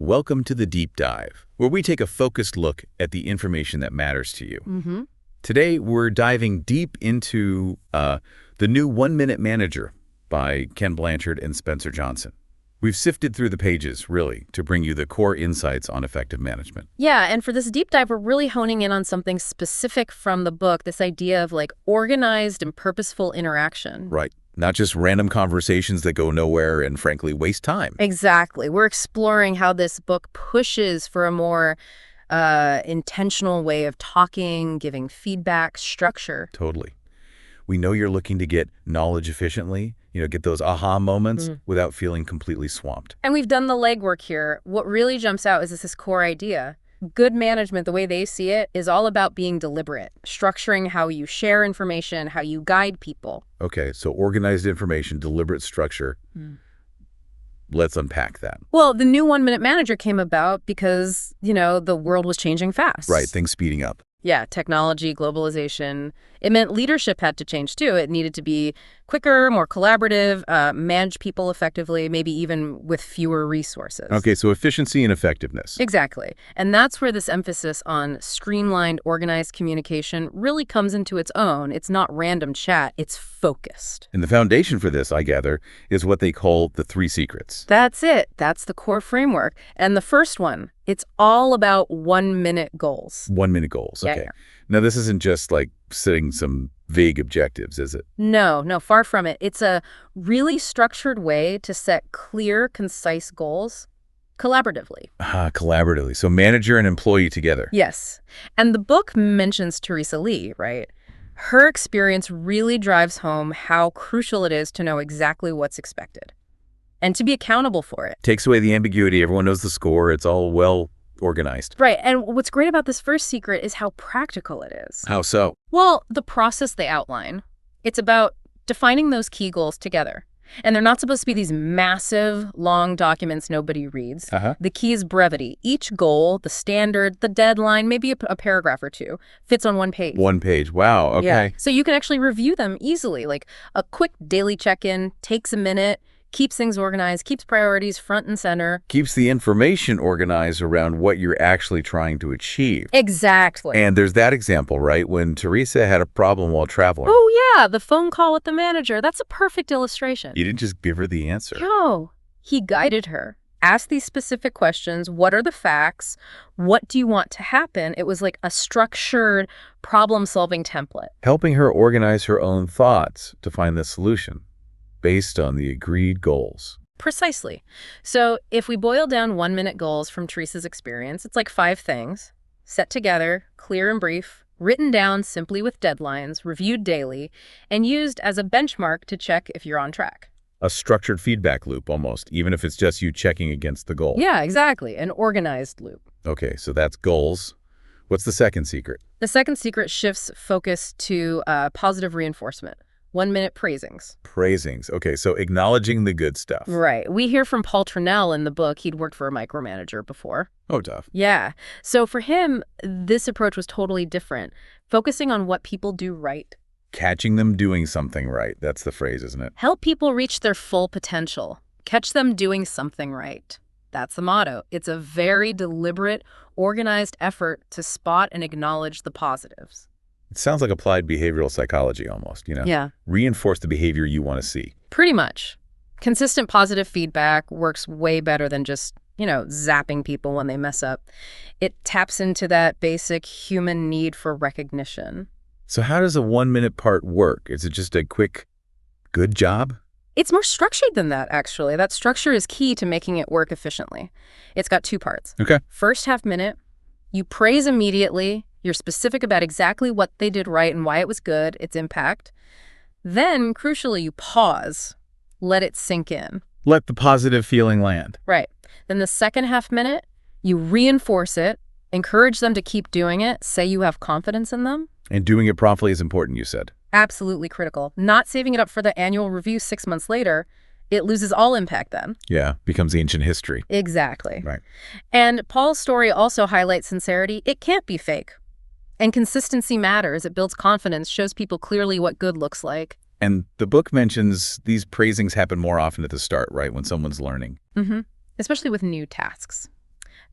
Welcome to the Deep Dive, where we take a focused look at the information that matters to you. Today, we're diving deep into the new 1-Minute Manager by Ken Blanchard and Spencer Johnson. We've sifted through the pages, really, to bring you the core insights on effective management. Yeah, and for this deep dive, we're really honing in on something specific from the book, this idea of organized and purposeful interaction. Right. Not just random conversations that go nowhere and, frankly, waste time. Exactly. We're exploring how this book pushes for a more intentional way of talking, giving feedback, structure. Totally. We know you're looking to get knowledge efficiently, get those aha moments without feeling completely swamped. And we've done the legwork here. What really jumps out is this core idea. Good management, the way they see it, is all about being deliberate, structuring how you share information, how you guide people. Okay, so organized information, deliberate structure. Let's unpack that. Well, the new 1-Minute Manager came about because, the world was changing fast. Right, things speeding up. Yeah, technology, globalization. It meant leadership had to change, too. It needed to be quicker, more collaborative, manage people effectively, maybe even with fewer resources. Okay, so efficiency and effectiveness. Exactly. And that's where this emphasis on streamlined, organized communication really comes into its own. It's not random chat, it's focused. And the foundation for this, I gather, is what they call the 3 secrets. That's it. That's the core framework. And the first one, it's all about 1-minute goals. 1-minute goals, okay. Yeah. Now, this isn't just like setting some vague objectives, is it? No, far from it. It's a really structured way to set clear, concise goals collaboratively. Collaboratively. So manager and employee together. Yes. And the book mentions Theresa Lee, right? Her experience really drives home how crucial it is to know exactly what's expected and to be accountable for it. Takes away the ambiguity. Everyone knows the score. It's all well organized. Right. And what's great about this first secret is how practical it is. How so? Well, the process they outline, it's about defining those key goals together. And they're not supposed to be these massive, long documents nobody reads. The key is brevity. Each goal, the standard, the deadline, maybe a paragraph or two, fits on one page. 1 page. Wow. Okay. Yeah. So you can actually review them easily. Like a quick daily check-in takes a minute, keeps things organized, keeps priorities front and center. Keeps the information organized around what you're actually trying to achieve. Exactly. And there's that example, right? When Teresa had a problem while traveling. Oh, yeah. The phone call with the manager. That's a perfect illustration. You didn't just give her the answer. No. He guided her. Asked these specific questions. What are the facts? What do you want to happen? It was like a structured problem-solving template. Helping her organize her own thoughts to find the solution based on the agreed goals. Precisely. So if we boil down 1-minute goals from Teresa's experience, it's like 5 things. Set together, clear and brief, written down simply with deadlines, reviewed daily, and used as a benchmark to check if you're on track. A structured feedback loop almost, even if it's just you checking against the goal. Yeah, exactly. An organized loop. Okay, so that's goals. What's the second secret? The second secret shifts focus to positive reinforcement. 1-minute praisings. Praisings. Okay, so acknowledging the good stuff. Right. We hear from Paul Trinnell in the book. He'd worked for a micromanager before. Oh, tough. Yeah. So for him, this approach was totally different, focusing on what people do right. Catching them doing something right. That's the phrase, isn't it? Help people reach their full potential. Catch them doing something right. That's the motto. It's a very deliberate, organized effort to spot and acknowledge the positives. It sounds like applied behavioral psychology almost, Yeah. Reinforce the behavior you want to see. Pretty much. Consistent positive feedback works way better than just, zapping people when they mess up. It taps into that basic human need for recognition. So how does a 1-minute part work? Is it just a quick, good job? It's more structured than that, actually. That structure is key to making it work efficiently. It's got 2 parts. Okay. First half minute, you praise immediately. You're specific about exactly what they did right and why it was good, its impact. Then, crucially, you pause. Let it sink in. Let the positive feeling land. Right. Then the second half minute, you reinforce it, encourage them to keep doing it, say you have confidence in them. And doing it promptly is important, you said. Absolutely critical. Not saving it up for the annual review 6 months later. It loses all impact then. Yeah, becomes ancient history. Exactly. Right. And Paul's story also highlights sincerity. It can't be fake. And consistency matters. It builds confidence, shows people clearly what good looks like. And the book mentions these praisings happen more often at the start, right, when someone's learning. Especially with new tasks.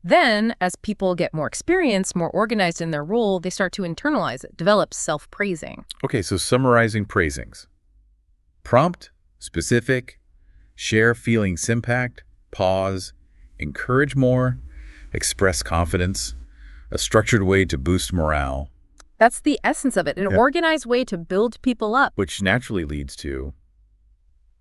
Then, as people get more experienced, more organized in their role, they start to internalize it, develop self-praising. Okay, so summarizing praisings. Prompt, specific, share feelings impact, pause, encourage more, express confidence, a structured way to boost morale. That's the essence of it, an organized way to build people up. Which naturally leads to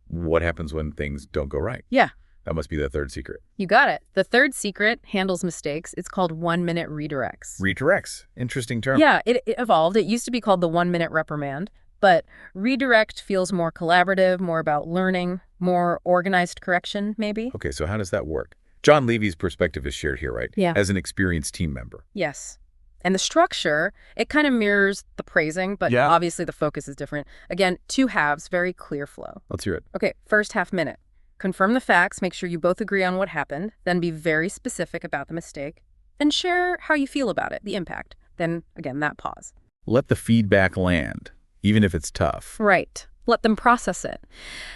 what happens when things don't go right. Yeah. That must be the third secret. You got it. The third secret handles mistakes. It's called 1-minute redirects. Redirects. Interesting term. Yeah, it evolved. It used to be called the 1-minute reprimand, but redirect feels more collaborative, more about learning, more organized correction, maybe. Okay, so how does that work? John Levy's perspective is shared here, right? Yeah. As an experienced team member. Yes. And the structure, it kind of mirrors the praising, but obviously the focus is different. Again, 2 halves, very clear flow. Let's hear it. Okay, first half minute. Confirm the facts, make sure you both agree on what happened, then be very specific about the mistake, and share how you feel about it, the impact. Then, again, that pause. Let the feedback land, even if it's tough. Right. Let them process it.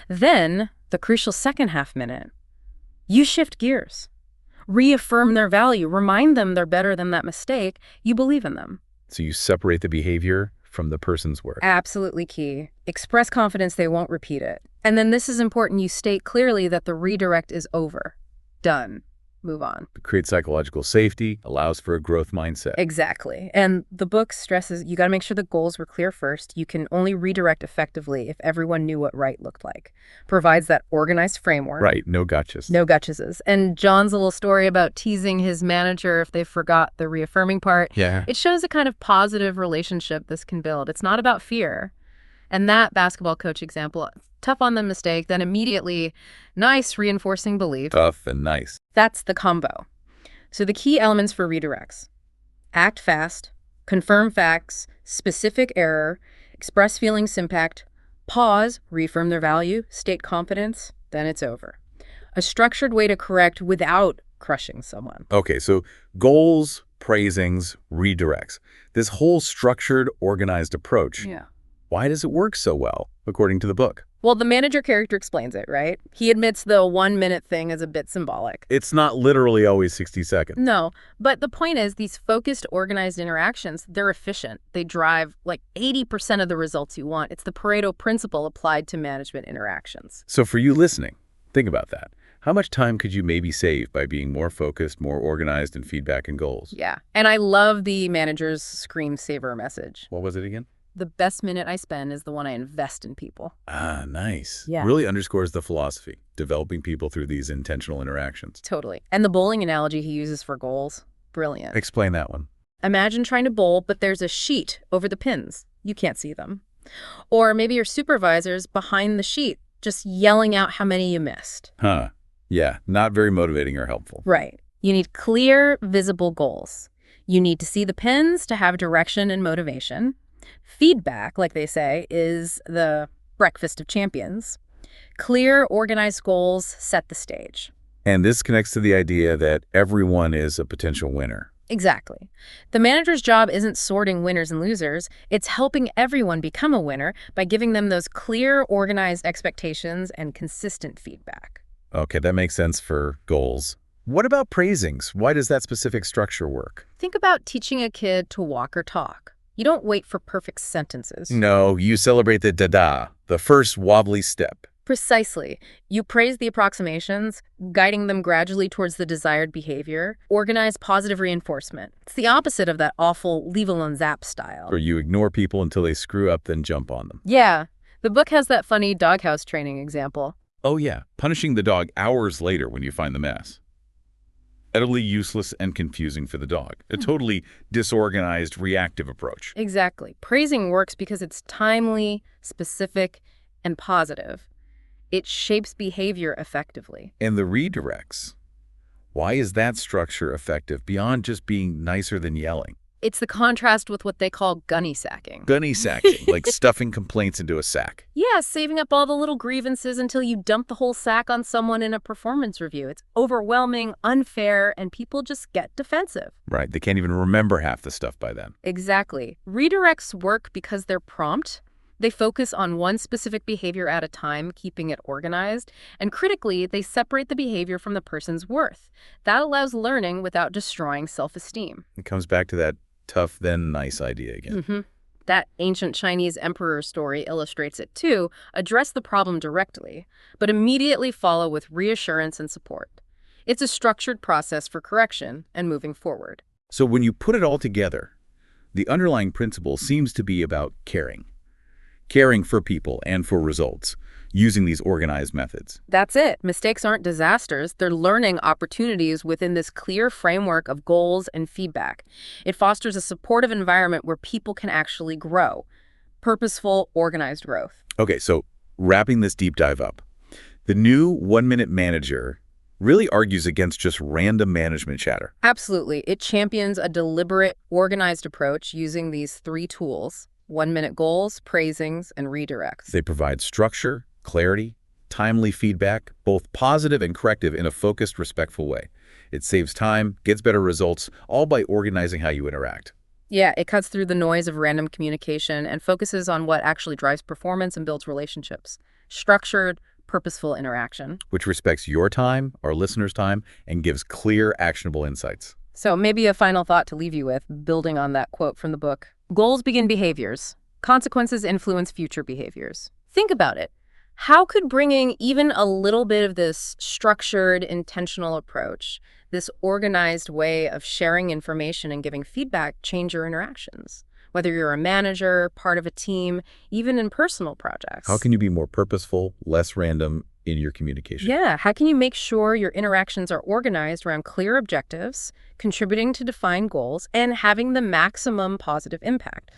Then, the crucial second half minute, you shift gears. Reaffirm their value. Remind them they're better than that mistake. You believe in them. So you separate the behavior from the person's work. Absolutely key. Express confidence they won't repeat it. And then this is important. You state clearly that the redirect is over. Done. Move on. It creates psychological safety, allows for a growth mindset. Exactly. And the book stresses you got to make sure the goals were clear first. You can only redirect effectively if everyone knew what right looked like. Provides that organized framework. Right. No gotchas. No gotchases. And John's little story about teasing his manager if they forgot the reaffirming part. Yeah. It shows a kind of positive relationship this can build. It's not about fear. And that basketball coach example, tough on the mistake, then immediately nice reinforcing belief. Tough and nice. That's the combo. So the key elements for redirects: act fast, confirm facts, specific error, express feelings impact, pause, reaffirm their value, state confidence, then it's over. A structured way to correct without crushing someone. Okay, so goals, praisings, redirects. This whole structured, organized approach. Yeah. Why does it work so well, according to the book? Well, the manager character explains it, right? He admits the 1-minute thing is a bit symbolic. It's not literally always 60 seconds. No, but the point is these focused, organized interactions, they're efficient. They drive like 80% of the results you want. It's the Pareto principle applied to management interactions. So for you listening, think about that. How much time could you maybe save by being more focused, more organized in feedback and goals? Yeah, and I love the manager's screensaver message. What was it again? The best minute I spend is the one I invest in people. Ah, nice. Yeah. Really underscores the philosophy, developing people through these intentional interactions. Totally. And the bowling analogy he uses for goals, brilliant. Explain that one. Imagine trying to bowl, but there's a sheet over the pins. You can't see them. Or maybe your supervisor's behind the sheet, just yelling out how many you missed. Huh. Yeah, not very motivating or helpful. Right. You need clear, visible goals. You need to see the pins to have direction and motivation. Feedback, like they say, is the breakfast of champions. Clear, organized goals set the stage. And this connects to the idea that everyone is a potential winner. Exactly. The manager's job isn't sorting winners and losers. It's helping everyone become a winner by giving them those clear, organized expectations and consistent feedback. Okay, that makes sense for goals. What about praisings? Why does that specific structure work? Think about teaching a kid to walk or talk. You don't wait for perfect sentences. No, you celebrate the dada, the first wobbly step. Precisely. You praise the approximations, guiding them gradually towards the desired behavior. Organize positive reinforcement. It's the opposite of that awful leave-alone-zap style. Or you ignore people until they screw up, then jump on them. Yeah. The book has that funny doghouse training example. Oh yeah, punishing the dog hours later when you find the mess. Utterly useless and confusing for the dog. A totally disorganized, reactive approach. Exactly. Praising works because it's timely, specific, and positive. It shapes behavior effectively. And the redirects. Why is that structure effective beyond just being nicer than yelling? It's the contrast with what they call gunny sacking. Gunny sacking, like stuffing complaints into a sack. Yeah, saving up all the little grievances until you dump the whole sack on someone in a performance review. It's overwhelming, unfair, and people just get defensive. Right, they can't even remember half the stuff by then. Exactly. Redirects work because they're prompt, They focus on one specific behavior at a time, keeping it organized. And critically, they separate the behavior from the person's worth. That allows learning without destroying self-esteem. It comes back to that tough, then nice idea again. That ancient Chinese emperor story illustrates it too. Address the problem directly, but immediately follow with reassurance and support. It's a structured process for correction and moving forward. So when you put it all together, the underlying principle seems to be about caring. Caring for people and for results, using these organized methods. That's it. Mistakes aren't disasters. They're learning opportunities within this clear framework of goals and feedback. It fosters a supportive environment where people can actually grow. Purposeful, organized growth. Okay, so wrapping this deep dive up, the new 1 Minute Manager really argues against just random management chatter. Absolutely. It champions a deliberate, organized approach using these 3 tools: 1-minute goals, praisings, and redirects. They provide structure, clarity, timely feedback, both positive and corrective in a focused, respectful way. It saves time, gets better results, all by organizing how you interact. Yeah, it cuts through the noise of random communication and focuses on what actually drives performance and builds relationships. Structured, purposeful interaction. Which respects your time, our listeners' time, and gives clear, actionable insights. So maybe a final thought to leave you with, building on that quote from the book. Goals begin behaviors. Consequences influence future behaviors. Think about it. How could bringing even a little bit of this structured, intentional approach, this organized way of sharing information and giving feedback, change your interactions? Whether you're a manager, part of a team, even in personal projects. How can you be more purposeful, less random in your communication? Yeah, how can you make sure your interactions are organized around clear objectives, contributing to defined goals, and having the maximum positive impact?